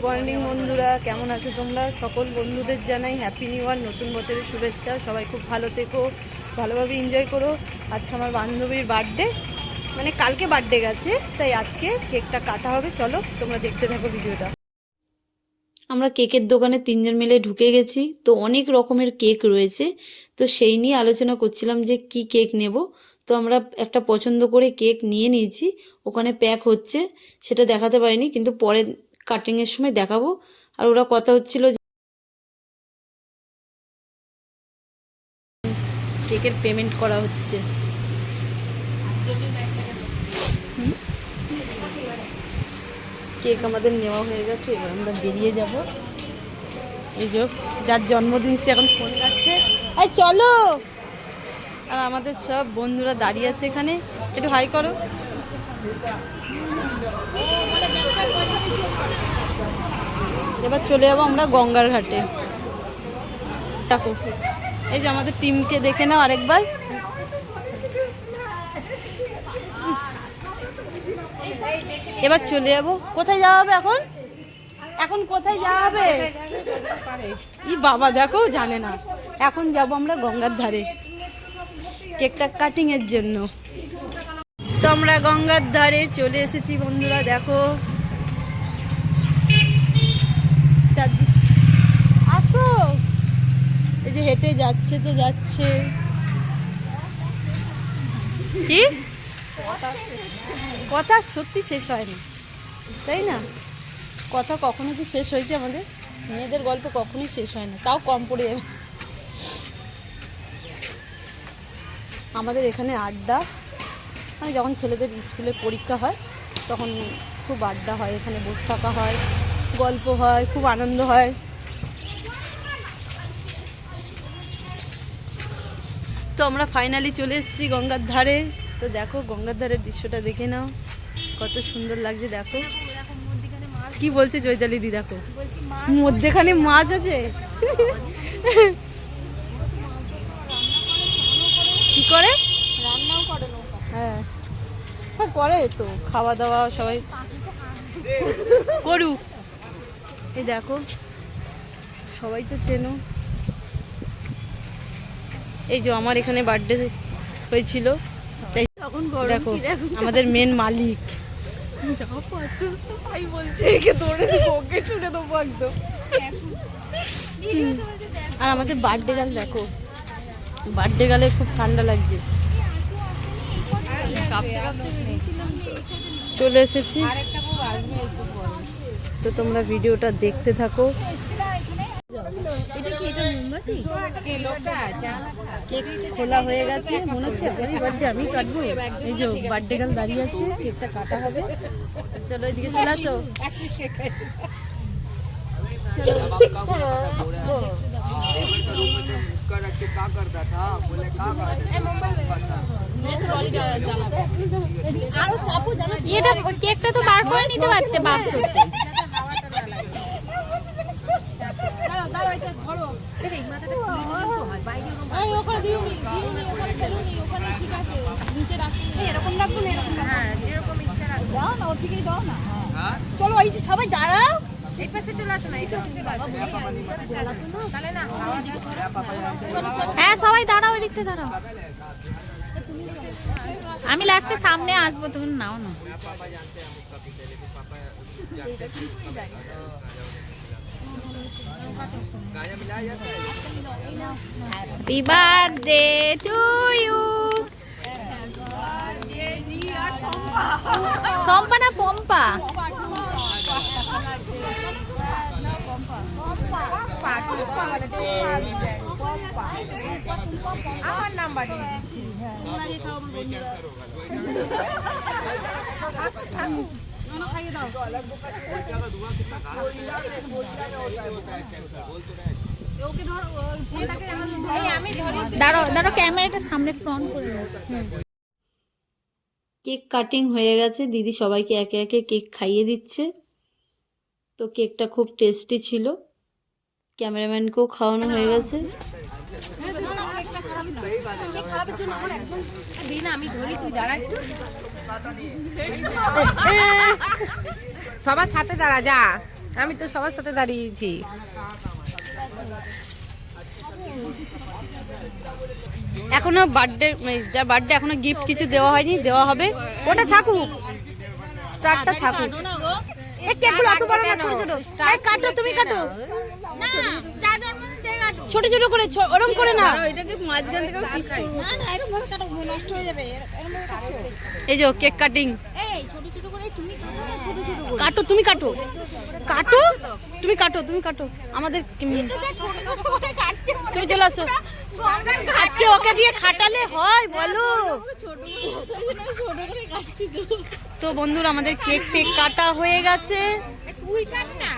Morning বন্ধুরা, কেমন আছো তোমরা? সকল বন্ধুদের জানাই হ্যাপি নিউ ইয়ার, নতুন বছরের শুভেচ্ছা। সবাই খুব ভালো থেকো, ভালোভাবে এনজয় করো। আজকে আমার বান্ধবীর বার্থডে, মানে কালকে বার্থডে গেছে, তাই আজকে কেকটা কাটা হবে। চলো তোমরা দেখতে থাকো ভিডিওটা। আমরা কেকের দোকানে তিনজন মিলে ঢুকে গেছি। তো অনেক রকমের কেক রয়েছে, তো সেই নিয়ে আলোচনা করছিলাম যে কি কেক নেব। তো আমরা একটা পছন্দ করে কেক নিয়ে নিয়েছি, ওখানে প্যাক হচ্ছে, সেটা দেখাতে পারিনি, কিন্তু পরে কাটিংয়ের সময় দেখাবো। আর ওরা কথা হচ্ছিল যে কেকের পেমেন্ট করা হচ্ছে। কেক আমাদের নেওয়া হয়ে গেছে, এবার আমরা বেরিয়ে যাব। এই যে যার জন্মদিন সে এখন ফোন কাটছে, এই চলো। আর আমাদের সব বন্ধুরা দাঁড়িয়ে আছে এখানে, একটু হাই করো। এবার চলে যাবো আমরা গঙ্গার ঘাটে। দেখো এই যে আমাদের টিমকে দেখে নাও আরেকবার। এবার চলে যাবো। কোথায় যাওয়া হবে এখন? এখন কোথায় যাওয়া হবে? ই বাবা, দেখো জানে না। এখন যাব আমরা গঙ্গার ধারে কেকটা কাটিং এর জন্য। তো আমরা গঙ্গার ধারে চলে এসেছি বন্ধুরা, দেখো। আসো, এই যে হেঁটে যাচ্ছে তো যাচ্ছে। কি কথা সত্যি শেষ হয়নি, তাই না? কথা কখনো কি শেষ হয়েছে? আমাদের মেয়েদের গল্প কখনোই শেষ হয় না, তাও কম পড়ে যাবে। আমাদের এখানে আড্ডা, মানে যখন ছেলেদের স্কুলে পরীক্ষা হয় তখন খুব আড্ডা হয়, এখানে বসে থাকা হয়, গল্প হয়, খুব আনন্দ হয়। তো আমরা ফাইনালি চলে এসেছি গঙ্গার ধারে। তো দেখো গঙ্গার ধারের দৃশ্যটা দেখে নাও, কত সুন্দর লাগছে। দেখো কি বলছে চৈতালি দি, দেখো মধ্যেখানে মাছ আছে। কি করে রান্নাও করে? হ্যাঁ হ্যাঁ করে তো, খাওয়া দাওয়া সবাই করুক। এই দেখো সবাই তো চেনো। এই যে আমার এখানে বার্থডে হয়েছিল, তাই দেখো আমাদের মেন মালিক। আর আমাদের বার্থডে গাল দেখো, বার্থডে গালে খুব ঠান্ডা লাগছে। চলে এসেছি, তো তোমরা ভিডিওটা দেখতে থাকো। কেক খোলা হয়ে গেছে, মনে হচ্ছে আপনারই বার্থডে, আমি কাটবো। এই যে বার্থডে গার্ল দাঁড়িয়ে আছে, কেকটা কাটা হবে। চলো এদিকে চলে আসো। কেকটা তো বার করে নিতে পারতে বাক্স। চলো এই যে সবাই দাঁড়াও, হ্যাঁ সবাই দাঁড়াও, ওই দিকটা দাঁড়াও। আমি লাস্টে সামনে আসবো, তুমি নাও না। Happy birthday to you. Sompa na pompa. আমার নাম্বার দাঁড়াও দাঁড়াও, ক্যামেরাটা সামনে ফ্রন্ট করে নাও। কেক কাটিং হয়ে গেছে, দিদি সবাইকে একে একে কেক খাইয়ে দিচ্ছে। তো কেকটা খুব টেস্টি ছিল, ক্যামেরাম্যানকেও খাওয়ানো হয়ে গেছে। সবার সাথে দাঁড়া যা। আমি তো সবার সাথে দাঁড়িয়েছি। এখনো বার্থডে যা বার্থডে এখনো গিফট কিছু দেওয়া হয়নি, দেওয়া হবে। ওটা থাকুক, স্টারটা থাকুক। এই কেকগুলো এত বড় না, ছোট ছোট। এই কাটো, তুমি কাটো না যার জন্মদিন সে কাটো। ছোট ছোট করে, ওরম করে না। এটাকে মাঝখান থেকে পিস করব। না না এরকম ভাবে কাটো, নষ্ট হয়ে যাবে। এরকম ভাবে কাটো। এই যে কেক কাটিং। এই ছোট ছোট করে তুমি কাটো না, ছোট ছোট করে কাটো, তুমি কাটো, কাটো, তুমি কাটো, তুমি কাটো। আমাদের তো যা ছোট ছোট করে কাটছে মনে তুমি চলে আসো। গঙ্গার আজকে ওকে দিয়ে খাটালে হয় বলো? ছোট করে কাটছি তো। তো বন্ধুরা আমাদের কেক পেক কাটা হয়ে গেছে। তুই কাট না।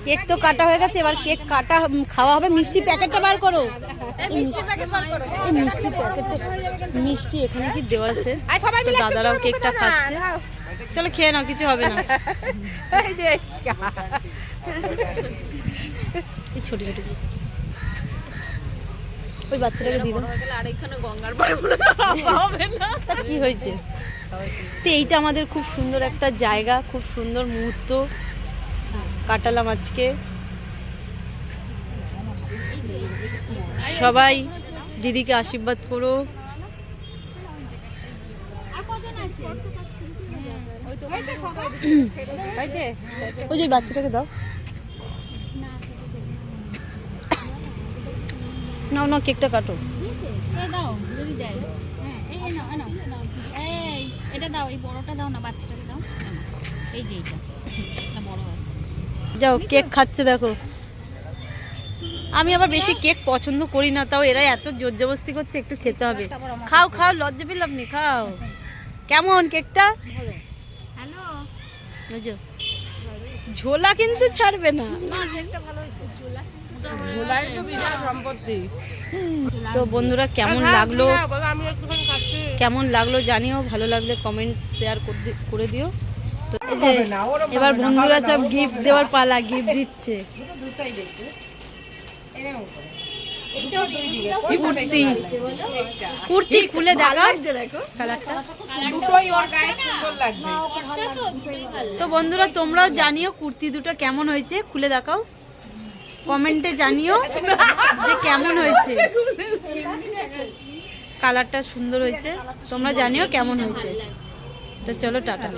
কেক তো কাটা হয়ে গেছে, এবার কেক কাটা খাওয়া হবে। মিষ্টি প্যাকেটটা বার করো। এই মিষ্টি প্যাকেট বার করো। এই মিষ্টি প্যাকেটটা, মিষ্টি এখানে কি দেওয়া আছে? আই সবাই তো মিলে দাদারাও কেকটা খাচ্ছে। চলো খেয়ে নাও, কিছু হবে না। এই যে এই ছোট ছোট ওই বাচ্চাটাকে দিয়ে দাও। আরেকখানে গঙ্গার পাড়ে হবে না। তা কি হয়েছে? তো এইটা আমাদের খুব সুন্দর একটা জায়গা, খুব সুন্দর মুহূর্ত কাটালাম আজকে। সবাই দিদিকে আশীর্বাদ করো। আর কজন আছে? ওই তো ওই যে বাচ্চাটাকে দাও। নাও নাও, কেকটা কাটো। এ দাও যদি দেয়। হ্যাঁ এই নাও নাও নাও। এই এটা দাও, এই বড়টা দাও না, বাচ্চাটাকে দাও। এই যে এটা বড় আছে। যাও, কেক খাচ্ছে দেখো। আমি আবার বেশি কেক পছন্দ করি না, তাও এরা এত জোর জবরদস্তি করছে, একটু খেতে হবে। খাও খাও, লজ্জা পেলাম নি, খাও। কেমন কেকটা? হ্যালো ওই যে ঝোলা কিন্তু ছাড়বে না। ভোলাই তো বিশাল সম্পত্তি। তো বন্ধুরা কেমন লাগলো, বলো আমি একটুখানি খাচ্ছি। কেমন লাগলো জানিও। ভালো লাগলে কমেন্ট শেয়ার করে দিও। তো এই যে এবার বন্ধুরা সব গিফট দেওয়ার পালা, গিফট দিচ্ছে। কুর্তি, কুর্তি খুলে দেখা কালারটা। দুটোই ওর গায়ে সুন্দর লাগবে। তো বন্ধুরা তোমরাও জানিও কুর্তি দুটো কেমন হয়েছে, খুলে দেখাও, কমেন্টে জানিও যে কেমন হয়েছে। কালারটা সুন্দর হয়েছে, তোমরা জানিও কেমন হয়েছে। তো চলো টাটা।